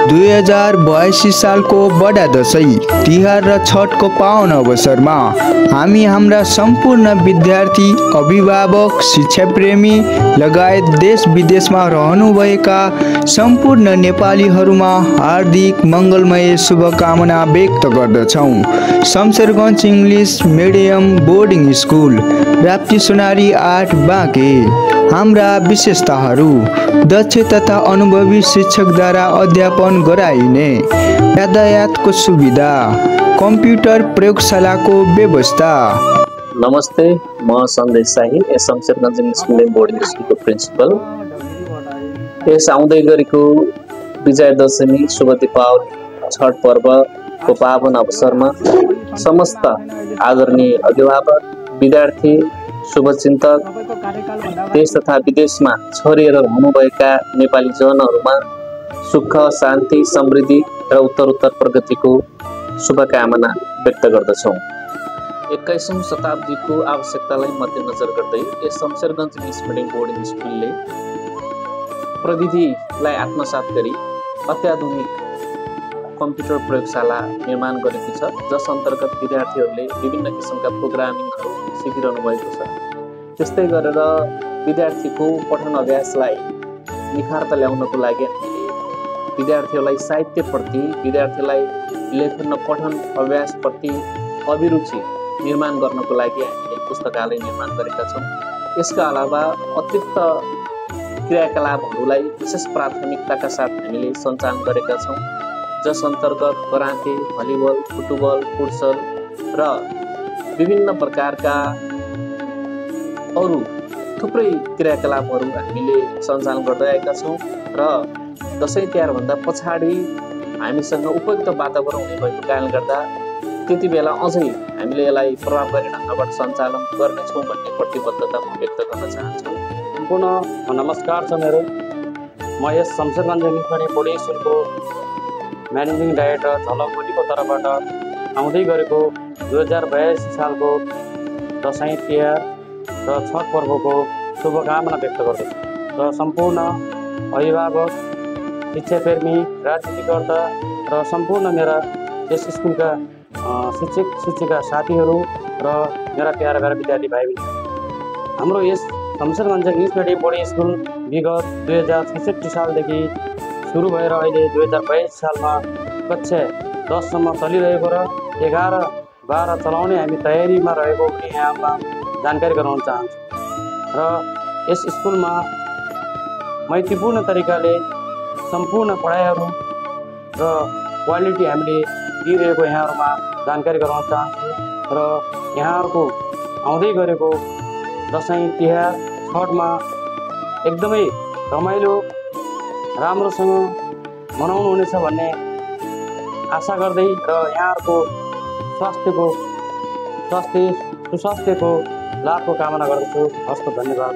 2082 सालको बडा दशैं तिहार र छठको पावन अवसरमा हामी हाम्रा सम्पूर्ण विद्यार्थी, अभिभावक, शिक्षाप्रेमी लगायत देश विदेशमा रहनुभएका सम्पूर्ण नेपालीहरूमा हार्दिक मङ्गलमय शुभकामना व्यक्त गर्दछौँ। Shamsherganj English medium boarding school, Rapti Sonari 8 Banke. हाम्रा विशेषताहरू: दक्ष तथा अनुभवी शिक्षकद्वारा अध्यापन गराइने, यातायातको सुविधा, कम्प्युटर प्रयोगशालाको व्यवस्था। नमस्ते, म सन्देश शाही, यस शमशेरगञ्ज इङ्ग्लिस मिडियम बोर्डिङ स्कुलको प्रिन्सिपल। यस आउँदै गरेको विजया दशमी, शुभ दीपावली, छठ पर्वको पावन अवसरमा समस्त आदरणीय अभिभावक, विद्यार्थी, शुभचिन्तक, देश तथा विदेशमा छरिएर रहनुभएका नेपाली जनहरूमा सुख, शान्ति, समृद्धि र उत्तरोत्तर प्रगतिको शुभकामना व्यक्त गर्दछौँ। 21औं शताब्दीको आवश्यकतालाई मध्यनजर गर्दै यस शमशेरगञ्ज इङ्ग्लिस मिडियम बोर्डिङ स्कुलले प्रविधिलाई आत्मसात गरी अत्याधुनिक कम्प्युटर प्रयोगशाला निर्माण गरेको छ, जस अन्तर्गत विद्यार्थीहरूले विभिन्न किसिमका प्रोग्रामिङहरू सिकिरहनु भएको छ। त्यस्तै गरेर विद्यार्थीको पठन अभ्यासलाई निखार्त ल्याउनको लागि हामीले विद्यार्थीहरूलाई साहित्यप्रति, विद्यार्थीलाई लेखन पठन अभ्यासप्रति अभिरुचि निर्माण गर्नको लागि हामीले पुस्तकालय निर्माण गरेका छौँ। यसका अलावा अतिरिक्त क्रियाकलापहरूलाई विशेष प्राथमिकताका साथ हामीले सञ्चालन गरेका छौँ, जस अन्तर्गत कराते, भलिबल, फुटबल, फुटसल र विभिन्न प्रकारका अरू थुप्रै क्रियाकलापहरू हामीले सञ्चालन गर्दै आएका छौँ र दसैँ तिहारभन्दा पछाडि हामीसँग उपयुक्त वातावरण हुने भएको कारणले गर्दा त्यति बेला अझै हामीले यसलाई प्रभावकारी ढङ्गबाट सञ्चालन गर्नेछौँ भन्ने प्रतिबद्धता म व्यक्त गर्न चाहन्छु। सम्पूर्ण नमस्कार छ मेरो। म यस शमशेरगञ्ज इङ्ग्लिस मिडियम बोर्डिङ स्कुलको म्यानेजिङ डाइरेक्टर झलक बोलीको तर्फबाट आउँदै गरेको 2082 सालको दसैँ तिहार र छठ पर्वको शुभकामना व्यक्त गर्दछु र सम्पूर्ण अभिभावक, शिक्षाप्रेमी, राजनीतिकर्ता र सम्पूर्ण मेरा यस स्कुलका शिक्षक शिक्षिका साथीहरू र मेरा प्यारा प्यारा विद्यार्थी भाइ बहिनी, हाम्रो यस शमशेरगञ्ज इङ्ग्लिस मिडियम बोर्डिङ स्कुल विगत 2066 सालदेखि सुरु भएर अहिले 2022 सालमा कक्षा 10 सम्म चलिरहेको र 11-12 चलाउने हामी तयारीमा रहेको पनि यहाँमा जानकारी गराउन चाहन्छु। र यस स्कुलमा मैत्रीपूर्ण तरिकाले सम्पूर्ण पढाइहरू र क्वालिटी हामीले दिइरहेको यहाँहरूमा जानकारी गराउन चाहन्छु र यहाँहरूको आउँदै गरेको दसैँ तिहार छठमा एकदमै रमाइलो राम्रोसँग मनाउनु हुनेछ भन्ने आशा गर्दै र यहाँहरूको सुस्वास्थ्यको लाभको कामना गर्दछु। हस्त, धन्यवाद।